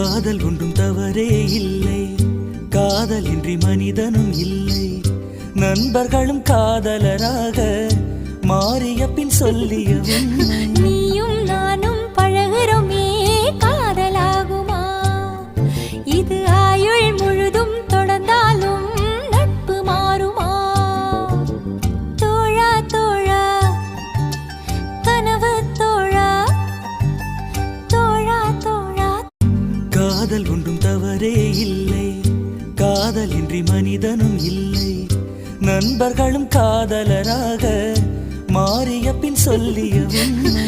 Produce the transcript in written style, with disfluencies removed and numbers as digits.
காதல் ஒன்றும் தவறே இல்லை, காதலின்றி மனிதனும் இல்லை. நண்பர்களும் காதலராக மாறிய பின் சொல்லிய உண்மை. நீயும் நானும் பழகுறோமே காதலாகுமா? இது ஆயுள் முழுதும் தொடர்ந்தாலும் நட்பு மாறுமா? தோழா தோழா கனவு தோழா, தோழா தோழா. காதல் ஒன்றும் தவறே இல்லை, காதலின்றி மனிதனும் இல்லை. நண்பர்களும் காதலராக மாறிய பின் சொல்லிய உண்மை.